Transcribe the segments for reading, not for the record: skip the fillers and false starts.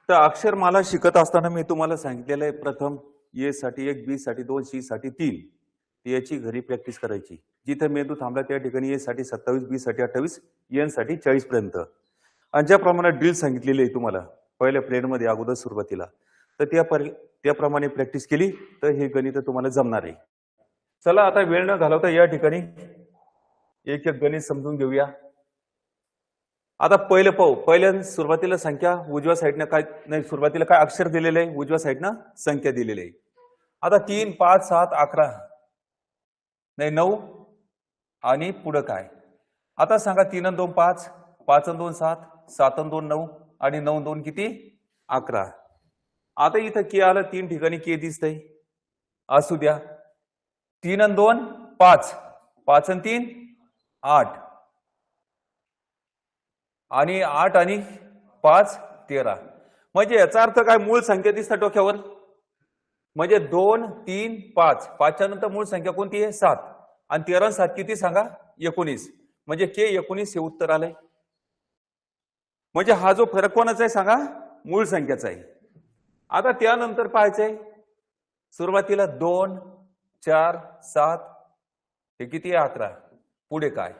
तर अक्षरमाला शिकत असताना मी तुम्हाला सांगितलेलं आहे प्रथम ए साठी 1, बी साठी 2, सी साठी 3. याची घरी प्रॅक्टिस करायची. जिथे मेंदू थांबला त्या ठिकाणी ए साठी 27, बी साठी 28, एन साठी 40 पर्यंत. आणि ज्याप्रमाणे ड्रिल सांगितलेली आहे तुम्हाला पहिल्या प्लेनमध्ये अगोदर सुरुवातीला, तर त्याप्रमाणे प्रॅक्टिस केली तर हे गणित तुम्हाला जमणार आहे. चला आता वेळ न घालवता या ठिकाणी एक एक गणित समजून घेऊया. आता पहिलं पाहू. पहिल्या सुरुवातीला संख्या उजव्या साईडनं काय नाही, सुरुवातीला काय अक्षर दिलेलं आहे, उजव्या साईडनं संख्या दिलेली आहे. आता 3, 5, 7, 11 नाही 9 आणि पुढं काय. आता सांगा 3 आणि 2 5, 5 आणि 2 7, 7 आणि 2 9 आणि 9 2 किती 11. आता इथं के आलं, 3 ठिकाणी के दिसतंय. असू द्या. 3 आणि 2 5, 5 आणि 3 8 आणि 8 आणि 5 13. म्हणजे याचा अर्थ काय, मूळ संख्या दिसतात डोक्यावर. म्हणजे 2 3 5, 5च्या नंतर मूळ संख्या कोणती आहे 7 आणि 13 आणि 7 किती सांगा 19. म्हणजे के 19 हे उत्तर आलंय. म्हणजे हा जो फरक कोणाचा आहे सांगा, मूळ संख्याचा आहे. आता त्यानंतर पाहायचंय सुरुवातीला 2 4 7 हे किती आहे 11. पुढे काय.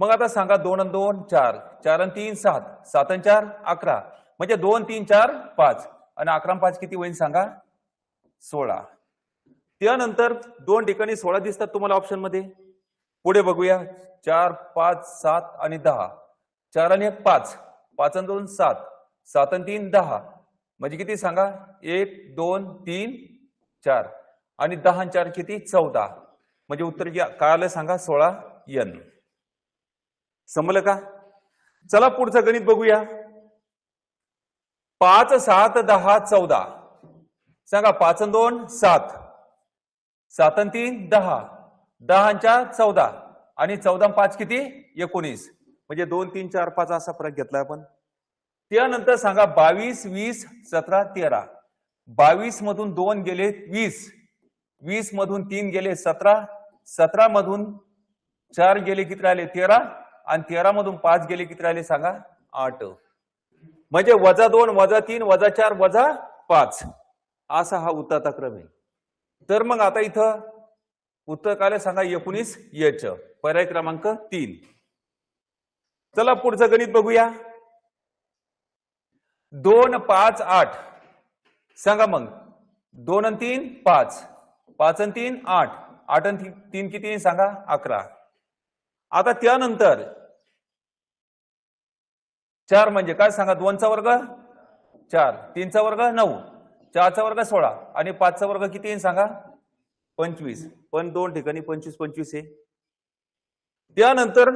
मग आता सांगा 2 आणि 2 4, 4 आणि 3 7, 7 आणि 4 11. म्हणजे 2 3 4 5 आणि 11 आणि 5 किती होईल सांगा 16. त्यानंतर 2 ठिकाणी 16 दिसतात तुम्हाला ऑप्शन मध्ये. पुढे बघूया 4 5 7 आणि 10, 4 आणि 1 5, 5 आणि 2 7, 7 आणि 3 10. म्हणजे किती सांगा 1 2 3 4 आणि 10 आणि 4 किती 14. म्हणजे उत्तर काय आलं सांगा 16 n. समजलं का. चला पुढचं गणित बघूया. 5 7 10 14 सांगा 5 आणि 2 7, 7 आणि 3 10, 10 आणि 4 14 आणि 14 आणि 5 किती 19. म्हणजे 2 3 4 5 असा फरक घेतला आपण. त्यानंतर सांगा 22 20 17 13. 22 मधून 2 गेले 20, 20 मधून 3 गेले 17, 17 मधून 4 गेले किती राहिले 13 आणि 13 मधून 5 गेले किती राहिले सांगा 8. म्हणजे -2 -3 -4 -5 असा हा उत्तराचा क्रम आहे. तर मग आता इथं उत्तर काय सांगा 19 यच, पर्याय क्रमांक 3. चला पुढचं गणित बघूया. 2 5 8 सांगा मग 2 आणि 3 5, 5 आणि 3 8, 8 आणि 3 किती सांगा 11. आता त्यानंतर 4 म्हणजे काय सांगा 2 चा वर्ग 4, 3 चा वर्ग 9, 4 चा वर्ग 16 आणि 5 चा वर्ग किती सांगा 25. पण 2 ठिकाणी 25 25 आहे. त्यानंतर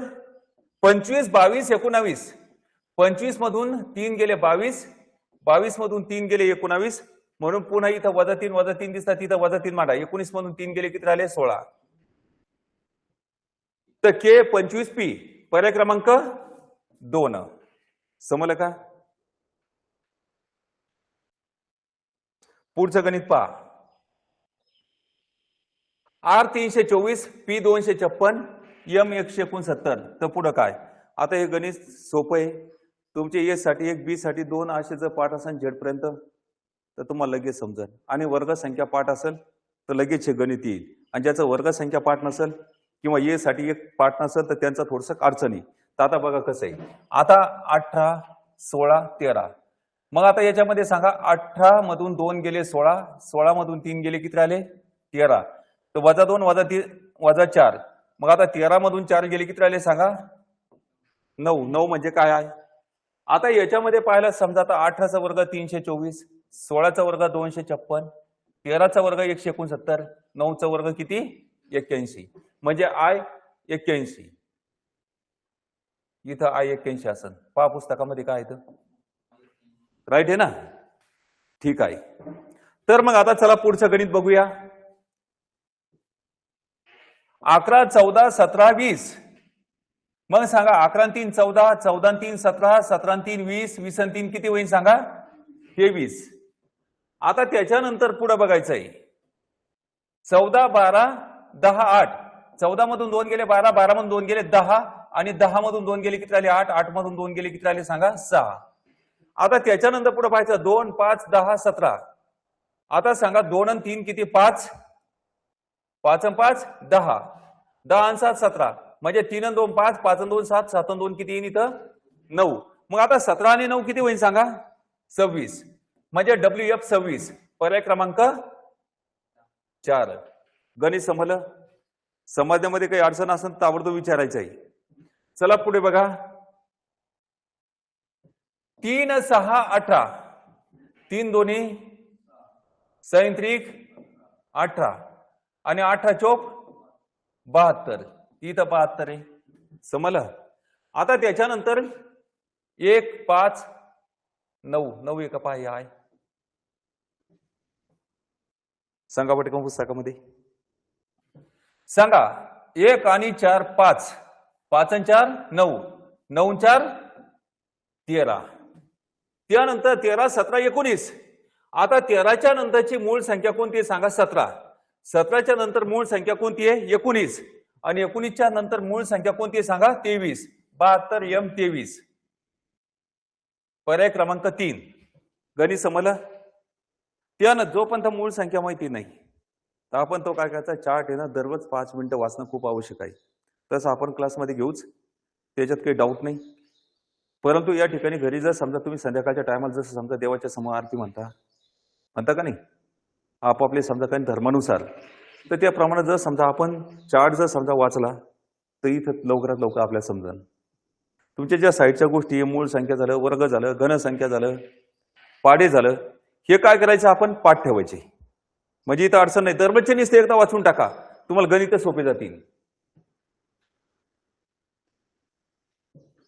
25 22 19, 25 मधून 3 गेले 22, 22 मधून 3 गेले 19. म्हणून पुन्हा इथं -3 दिसतात, तिथं -3 मांडा. 19 मधून 3 गेले किती राहिले 16. तर के 25 पी पर्याय क्रमांक 2. समजलं का. पुढचं गणित पहा. R 324, P 256, M 169. तर पुढं काय. आता हे गणित सोपं आहे. तुमचे ए साठी 1, बी साठी 2 असे जर पाठ असेल झेड पर्यंत तर तुम्हाला लगेच समजेल. आणि वर्ग संख्या पाठ असेल तर लगेच हे गणित येईल. आणि ज्याचं वर्ग संख्या पाठ नसेल किंवा ए साठी 1 पाठ नसेल तर त्यांचा थोडंसं अडचणी. तर आता बघा कसं आहे. आता 18 16 13. मग आता याच्यामध्ये सांगा 18 मधून 2 गेले 16, 16 मधून 3 गेले किती राहिले 13. तर -2 -3 -4. मग आता 13 मधून 4 गेले किती राहिले सांगा 9. 9 म्हणजे काय आहे. आता याच्यामध्ये पाहायला समजा आता 18 चा वर्ग 324, 16 चा वर्ग 256, 13 चा वर्ग 169, 9 चा वर्ग किती 81. म्हणजे आय 81. इथं आय 81 असेल. पहा पुस्तकामध्ये काय आहे. राईट आहे ना. ठीक आहे. तर मग आता चला पुढचं गणित बघूया. 11 14 17 20. मग सांगा 11 आणि 3 14, 14 आणि 3 17, 17 आणि 3 20, 20 आणि 3 किती होईल सांगा 23. आता त्याच्यानंतर पुढे बघायचंय 14 12 10 8. 14 मधून 2 गेले 12, 12 मधून 2 गेले 10 आणि 10 मधून 2 गेले किती राहिले 8, 8 मधून 2 गेले किती राहिले सांगा 6. आता त्याच्यानंतर पुढे पाहायचं 2, 5, 10, 17. आता सांगा 2 आणि 3 किती? 5. 5 आणि 5 10. 10 आणि 7 17. म्हणजे 3 आणि 2 5, 5 आणि 2 7, 7 आणि 2 किती येईल इथं? 9. मग आता 17 आणि 9 किती होईल सांगा? 26. म्हणजे WF 26. पर्याय क्रमांक 4. गणित समजलं? समजण्यामध्ये काही अडचण असेल तर ताबडतोब विचारायचं आहे. चला पुढे बघा. 3 6 18. 3 दोन्ही 6 18 आणि 8 चोक 72. इथं 72 आहे. समजलं? आता त्याच्यानंतर 1 5 9. 9 एक पाय आहे. सांगा पटकन पुस्तकामध्ये. सांगा 1 आणि 4 5. 5 आणि 4 9. 9 आणि 4 13. त्यानंतर 13 17 19. आता 13च्या नंतरची मूळ संख्या कोणती आहे सांगा? 17. 17च्या नंतर मूळ संख्या कोणती आहे? 19. आणि 19च्या नंतर मूळ संख्या कोणती आहे सांगा? 23. 72 M 23. पर्याय क्रमांक 3. गणित समजलं? त्यानं जोपर्यंत मूळ संख्या माहिती नाही तर आपण तो काय करायचा? चार्ट आहे ना दररोज 5 मिनिटं वाचणं खूप आवश्यक आहे. तसं आपण क्लासमध्ये घेऊच, त्याच्यात काही डाऊट नाही. परंतु या ठिकाणी घरी जर समजा तुम्ही संध्याकाळच्या टायमाला जसं समजा देवाच्या समोर आरती म्हणता का नाही, आपापले समजा काही धर्मानुसार, तर त्याप्रमाणे जर समजा आपण चार्ट जर समजा वाचला तर इथं लवकरात लवकर आपल्याला समजेल. तुमच्या ज्या साईडच्या गोष्टी मूळ संख्या झालं, वर्ग झालं, घनसंख्या झालं, पाडे झालं, हे काय करायचं? आपण पाठ ठेवायचे. म्हणजे इथं अडचण नाही. दररोजच्या नुसते एकदा वाचून टाका, तुम्हाला गणित सोपे जातील.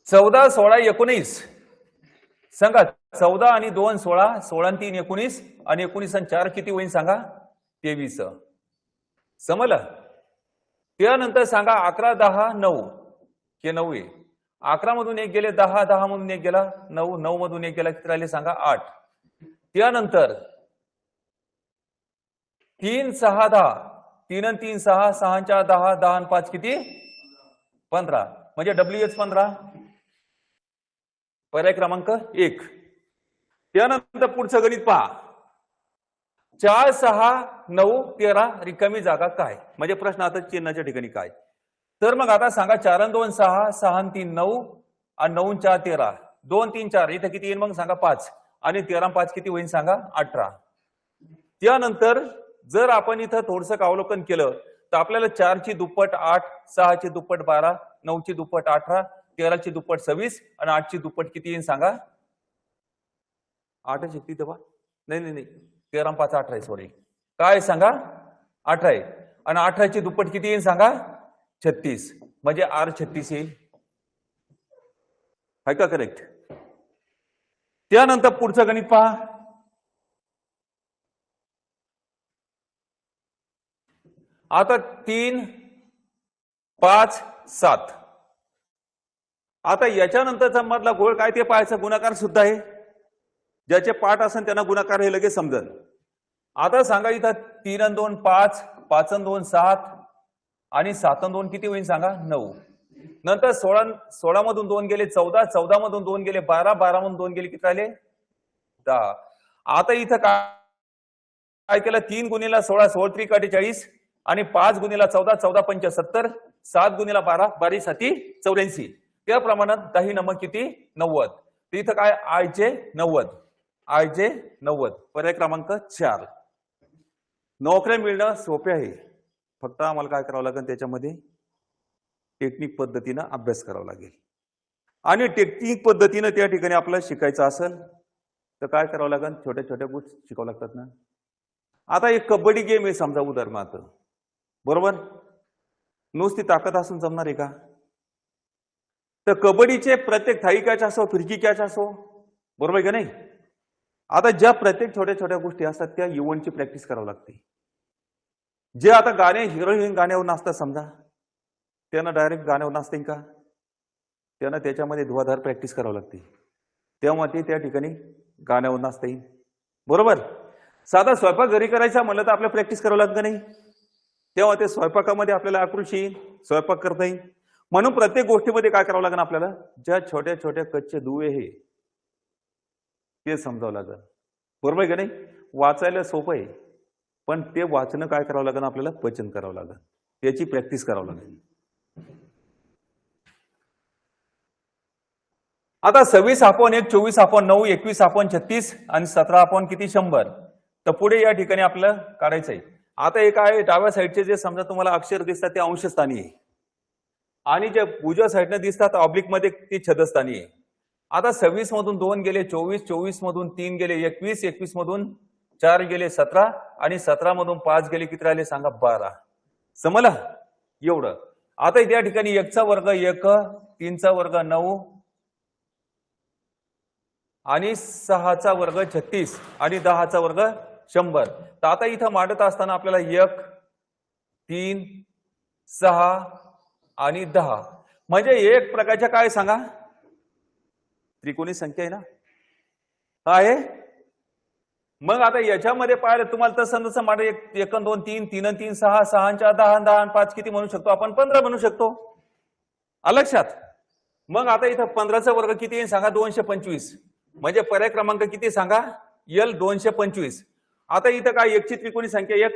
14 16 19. सांगा 14 आणि 2 16. 16 आणि 3 19. आणि 19 आणि 4 किती होईल सांगा? 23. समजलं? त्यानंतर सांगा 11 10 9. हे 9 आहे. 11 मधून 1 गेले 10. 10 मधून 1 गेला 9. 9 मधून 1 गेला किती राहिले सांगा? 8. त्यानंतर 3 6 10. 3 आणि 3 6. 6 आणि 4 10. 10 आणि 5 किती? 15. म्हणजे WH 15. पर्याय क्रमांक 1. त्यानंतर पुढचं गणित पहा. 4 6 9 13 रिकामी जागा काय? म्हणजे प्रश्न आता चिन्हाच्या ठिकाणी काय? तर मग आता सांगा 4 आणि 2 6. 6 आणि 3 9. आणि 9 आणि 4 13. 2 3 4. इथं किती येईल मग सांगा? 5. आणि 13 आणि 5 किती होईल सांगा? 18. त्यानंतर जर आपण इथं थोडंसं अवलोकन केलं तर आपल्याला 4 ची दुप्पट 8, 6 ची दुप्पट 12, 9 ची दुप्पट 18, 13 ची दुप्पट 26 आणि 8 ची दुप्पट किती येईल सांगा? 8 शक्ती तेव्हा नाही 13 आणि 5 18 आहे. सॉरी, काय सांगा? 18 आहे. आणि 18 ची दुप्पट किती येईल सांगा? 36. म्हणजे R 36 येईल. आहे का करेक्ट? त्यानंतर पुढचं गणित पहा. आता 3 5 7. आता याच्यानंतरचा मधला गोळ काय ते पाहायचं. गुणाकार सुद्धा आहे. ज्याचे पाठ असेल त्यांना गुणाकार हे लगेच समजेल. आता सांगा इथं 3 आणि 2 5. 5 आणि 2 7. आणि 7 आणि 2 किती होईल सांगा? 9. नंतर 16 मधून 2 गेले 14. 14 मधून 2 गेले 12. 12 मधून 2 गेले किती राहिले? 10. आता इथं काय केलं? 3 गुणिला 16 16 त्रिक 48. आणि 5 गुणिला 14 14 पंच 70. 7 गुणिला 12 12 7 84. त्या प्रमाणात 10 नमक किती? 90. तर इथं काय? आयचे 90. आयचे 90. पर्याय क्रमांक 4. नोकऱ्या मिळणं सोपे आहे. फक्त आम्हाला काय करावं लागेल? त्याच्यामध्ये टेक्निक पद्धतीनं अभ्यास करावा लागेल. आणि टेक्निक पद्धतीनं त्या ठिकाणी आपल्याला शिकायचं असेल तर काय करावं लागेल? छोट्या छोट्या गोष्टी शिकावं लागतात ना. आता एक कबड्डी गेम आहे समजा उदाहरणार्थ, बरोबर? नुसती ताकद असून जमणार आहे का? तर कबड्डीचे प्रत्येक थाई कॅच असो, फिरकी कॅच असो, बरोबर आहे का नाही? आता ज्या प्रत्येक छोट्या छोट्या गोष्टी असतात त्या युवनची प्रॅक्टिस करावी लागते. जे आता गाणे हिरो हिरोईन गाण्यावर नाचतात समजा, त्यांना डायरेक्ट गाण्यावर नाचते का? त्यांना त्याच्यामध्ये धुवाधार प्रॅक्टिस करावी लागते, तेव्हा ते त्या ठिकाणी गाण्यावर नाचता येईल, बरोबर? साधा स्वयंपाक घरी करायचा म्हणलं तर आपल्याला प्रॅक्टिस करावं लागतं नाही, तेव्हा ते स्वयंपाकामध्ये आपल्याला आकृषी येईल, स्वयंपाक करता येईल. म्हणून प्रत्येक गोष्टीमध्ये काय करावं लागेल आपल्याला? ज्या छोट्या छोट्या कच्चे दुवे हे ते समजावं लागेल. बरोबर आहे का नाही? वाचायला सोपं आहे, पण ते वाचणं काय करावं लागेल आपल्याला? पचन करावं लागेल, त्याची प्रॅक्टिस करावं लागेल. आता 26/1 24/9 21/36 आणि 17 किती 100. तर पुढे या ठिकाणी आपल्याला काढायचं आहे. आता एक आहे डाव्या साईडचे जे समजा तुम्हाला अक्षर दिसतात ते अंशस्थानी आहे आणि जे उजव्या साईडने दिसतात ऑब्लिक मध्ये ती छदस्थानी आहे. आता 26 मधून 2 गेले 24, 24 मधून 3 गेले 21, 21 मधून 4 गेले 17 आणि 17 मधून 5 गेले किती राहिले सांगा? 12. समजलं एवढं. आता या ठिकाणी 1चा वर्ग 1, 3चा वर्ग 9 आणि 6चा वर्ग 36 आणि 10चा वर्ग 100. तर आता इथं मांडत असताना आपल्याला 1, 3, 6 आणि 10 म्हणजे एक प्रकारच्या काय सांगा? त्रिकोणी संख्या आहे ना? आहे. मग आता याच्यामध्ये पाहिलं तुम्हाला तसं जसं मांड 1 2 3 3 3 6 6 4 10 10 आणि 5 किती म्हणू शकतो आपण? 15 म्हणू शकतो. लक्षात. मग आता इथं 15चा वर्ग किती आहे सांगा? 225. म्हणजे पर्याय क्रमांक किती सांगा? L 225. आता इथं काय 1ची त्रिकोणी संख्या 1,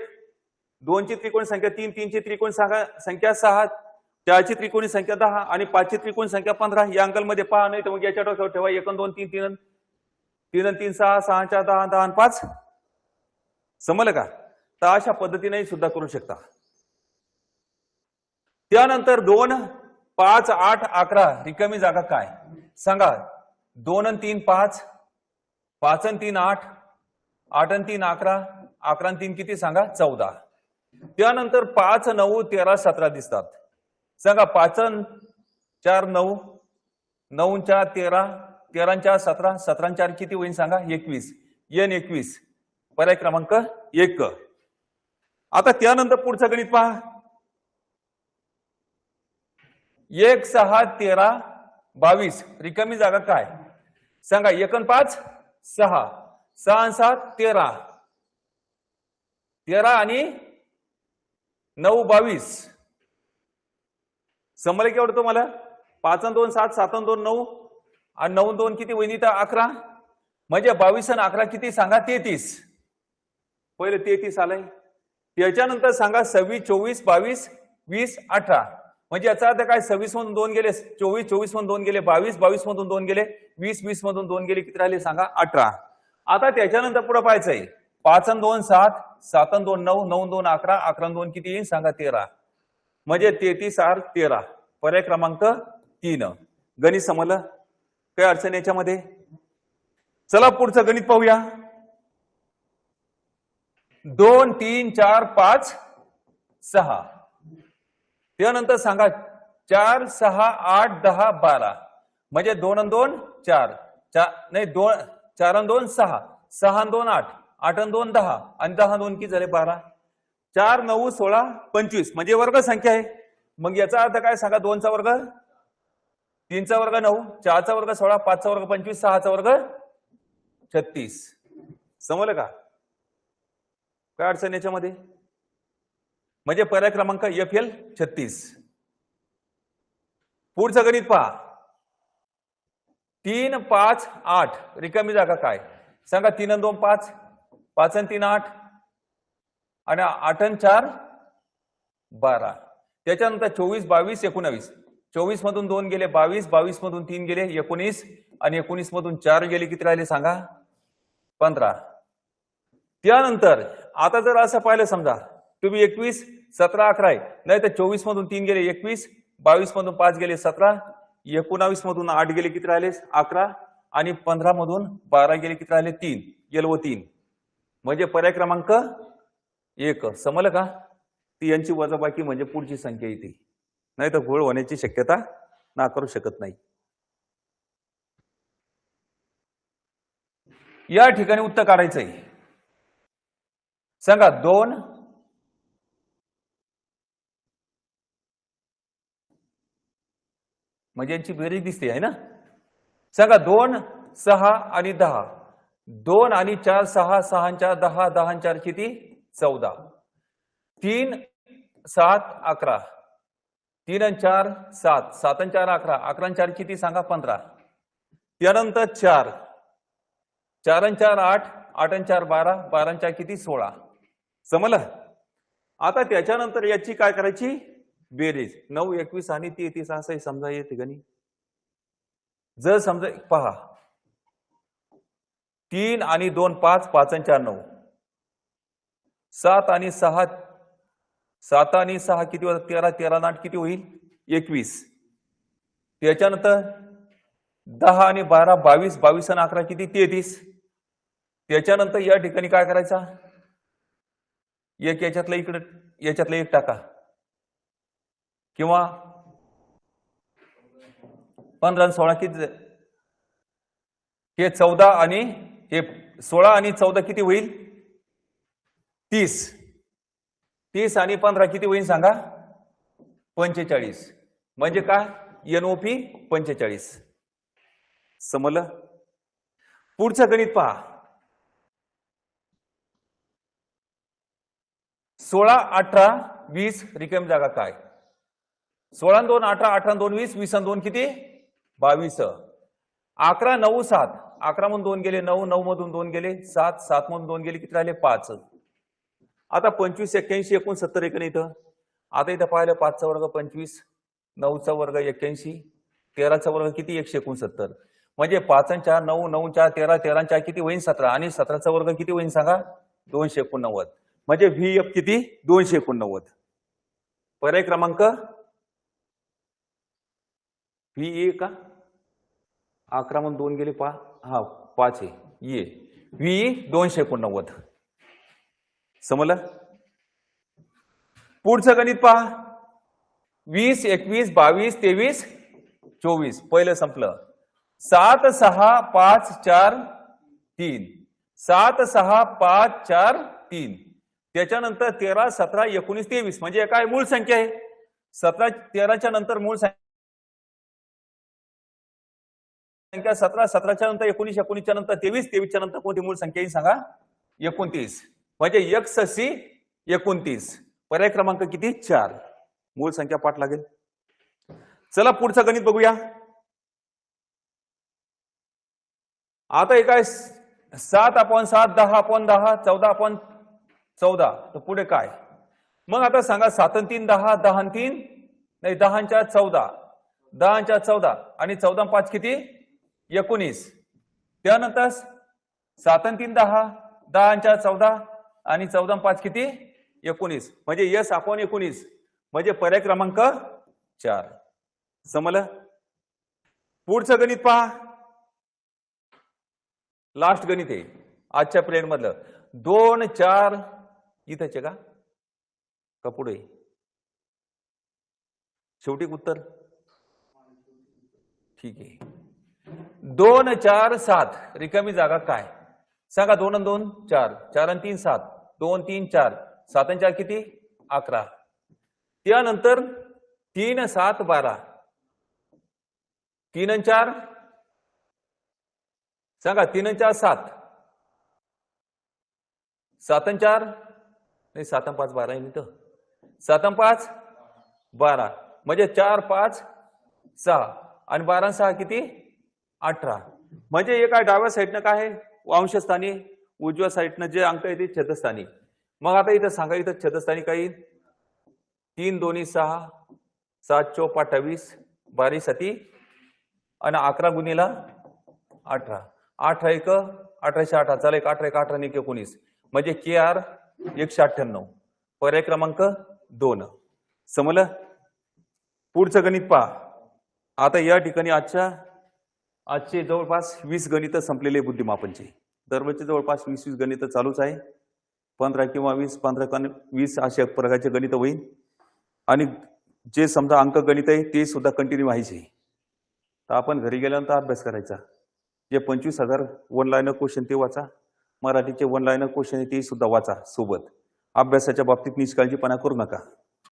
2ची त्रिकोणी संख्या 3, 3ची त्रिकोणी संख्या 6, 4ची त्रिकोणी संख्या 10 आणि 5ची त्रिकोणी संख्या 15. या अंकलमध्ये पहा, नाही तर मग याच्या डोक्यावर ठेवा 1 2 3 3 3 3 6 6 4 10 10 आणि 5. समजलं का? तर अशा पद्धतीने सुद्धा करू शकता. त्यानंतर 2 5 8 11 रिकामी जागा काय सांगा? 2 आणि 3 5, 5 आणि 3 8, 8 आणि 3 11, 11 आणि 3 किती सांगा? 14. त्यानंतर 5 9 13 17 दिसतात. सांगा 5 आणि 4 9, 9 आणि 4 13, 13 आणि 4 17, 17 आणि 4 किती होईल सांगा? 21. N 21 पर्याय क्रमांक 1. आता त्यानंतर पुढचं गणित पहा. 1 6 13 22 रिकामी जागा काय सांगा? 1 आणि 5 6, 6 आणि 7 13, 13 आणि 9 22. समजलं की एवढं तुम्हाला? 5 आणि 2 7, 7 आणि 2 9 आणि 9 आणि 2 किती होईल? 11. म्हणजे 22 आणि 11 किती सांगा? 33. पहिले 33 आलंय. त्याच्यानंतर सांगा 26 24 22 20 18. म्हणजे याचा अर्थ काय? 26 मधून 2 गेले 24, 24 मधून 2 गेले 22, 22 मधून 2 गेले 20, 20 मधून 2 गेले किती राहिले सांगा? 18. आता त्याच्यानंतर पुढे पाहायचंय 5 आणि 2 7, 7 आणि 2 9, 9 आणि 2 11, 11 आणि 2 किती येईल सांगा? 13. म्हणजे 33 8 13 पर्याय क्रमांक 3. गणित समजलं? काय अडचण याच्यामध्ये? चला पुढचं गणित पाहूया. 2 3 4 5 6. त्यानंतर सांगा 4 6 8 10 12. म्हणजे 2 आणि 2 4, नाही 2 4 आणि 2 6, 6 आणि 2 8, 8 आणि 2 10 आणि 10 आणि 2 किती झाले? 12. 4 9 16 25 म्हणजे वर्ग संख्या आहे. मग याचा अर्थ काय सांगा? 2चा वर्ग 3चा वर्ग 9, 4चा वर्ग 16, 5चा वर्ग 25, 6चा वर्ग 36. समजलं का? काय अडचण याच्यामध्ये? म्हणजे पर्याय क्रमांक FL 36. पुढचं गणित पहा. 3 5 8 रिकामी जागा काय सांगा? 3 आणि 2 5, 5 आणि 3 8 आणि 8 आणि 4 12. त्याच्यानंतर 24 22 19. 24 मधून 2 गेले 22, 22 मधून 3 गेले 19 आणि 19 मधून 4 गेले किती राहिले सांगा? 15. त्यानंतर आता जर असं पाहिलं समजा तुम्ही 21 17 11 आहे, नाही तर 24 मधून 3 गेले 21, 22 मधून 5 गेले 17, 19 मधून 8 गेले किती राहिले 11 आणि 15 मधून 12 गेले किती राहिले 3. LO 3 म्हणजे पर्याय क्रमांक 1. समजलं का? ती यांची वजाबाकी म्हणजे पुढची संख्या येते, नाही तर घोळ होण्याची शक्यता नाकारू शकत नाही. या ठिकाणी उत्तर काढायचंय. सांगा 2 म्हणजे यांची बेरीज दिसते आहे ना? सांगा 2 6 आणि 10. 2 आणि 4 6, 6 आणि 4 10, 10 आणि 4 किती 14. 3 7 11, 3 आणि 4 7, 7 आणि 4 11, 11 आणि 4 किती सांगा 15. त्यानंतर 4 4 आणि 4 8, 8 आणि 4 12, 12 आणि 4 किती 16. समजलं? आता त्याच्यानंतर याची काय करायची बेरीज. 9 21 आणि 33 असंही समजा येते गणी. जर समजा पहा 3 आणि 2 5, 5 आणि 4 9, 7 आणि 6 7 आणि 6 किती होतात 13, 13 आणि 8 किती होईल 21. त्याच्यानंतर 10 आणि 12 22, 22 आणि 11 किती 33. त्याच्यानंतर या ठिकाणी काय करायचा एक याच्यातलं इकडे याच्यातलं एक टाका किंवा 15 आणि 16 किती हे 14 आणि हे 16 आणि 14 किती होईल 30. 30 आणि 15 किती होईल सांगा 45. म्हणजे काय NOP 45. समजलं? पुढचं गणित पहा 16 18 20 रिकामी जागा काय 16 आणि 2 18, 18 आणि 2 20, 20 आणि 2 किती 22. 11 9 7, 11 मधून 2 गेले 9, 9 मधून 2 गेले 7, 7 मधून 2 गेले किती राहिले 5. आता 25 81 69 एक इथं. आता इथं पाहिलं 5 चा वर्ग 25, 9 चा वर्ग 81, 13 चा वर्ग किती 169. म्हणजे 5 आणि 4 9, 9 4 13, 13 आणि 4 किती होईल 17 आणि 17 चा वर्ग किती होईल सांगा 289. म्हणजे VF किती 289. पर्याय क्रमांक VA का 11 मधून 2 गेले 5 हा 5 आहे ये VE 289. समजलं? पुढचं गणित पहा 20 21 22 23 24. पहिलं संपलं 7 6 5 4 3, 7 6 5 4 3. त्याच्यानंतर 13 17 19 23 म्हणजे काय मूळ संख्या आहे 17 13च्या नंतर मूळ संख्या 17 17च्या नंतर 19 19च्या नंतर 23 23च्या नंतर कोणती मूळ संख्या येईल सांगा 29. म्हणजे XC 29. पर्याय क्रमांक किती 4. मूळ संख्या पाठ लागेल. चला पुढचं गणित बघूया. आता हे काय 7/7, 10/10, 14/14. तर पुढे काय मग आता सांगा 7 आणि 3 10, 10 आणि 3 नाही 10 आणि 4 14, 10 आणि 4 14 आणि 14 आणि 5 किती 19. त्यानंतर 7 आणि 3 10, 10 आणि 4 14 आणि 14 आणि 5 किती 19. म्हणजे S/19 म्हणजे पर्याय क्रमांक 4. समजलं? पुढचं गणित पहा. लास्ट गणित आहे आजच्या पिरियड मधलं 2 4 इथंच आहे का पुढे शेवटी उत्तर ठीक आहे. 2 4 7 रिकामी जागा काय सांगा 2 आणि 2 4, 4 आणि 3 7, 2 3 4, 7 आणि 4 किती 11. त्यानंतर 3 7 12, 3 आणि 4 सांगा 3 आणि 4 7, 7 आणि 4 नाही 7 आणि 5 12 आहे इथं 7 आणि 5 12 म्हणजे 4 5 6 आणि 12 आणि 6 किती 18. म्हणजे हे काय डाव्या साईडनं काय आहे अंशस्थानी उजव्या साईडनं जे अंक येते छेदस्थानी. मग आता इथं सांगा इथं छेदस्थानी काय 3 2 6 7 4 28 12 7 आणि 11 गुणिला 18 18 1 18 18 चला 1 18 1 18 1 19 म्हणजे KR 198. पर्याय क्रमांक 2. समजलं? पुढचं गणित पहा. आता या ठिकाणी आजचे जवळपास 20 गणित संपलेले बुद्धिमापनचे. दररोजचे जवळपास 20 गणित चालूच आहे. 15 किंवा 20 15 20 अशा प्रकारचे गणित होईल. आणि जे समजा अंक गणित आहे ते सुद्धा कंटिन्यू व्हायचे. तर आपण घरी गेल्यानंतर अभ्यास करायचा. जे 25,000 वन लाईनर क्वेश्चन ते वाचा. मराठीचे वन लाईनर क्वेश्चन ते सुद्धा वाचा सोबत. अभ्यासाच्या बाबतीत निष्काळजीपणा करू नका.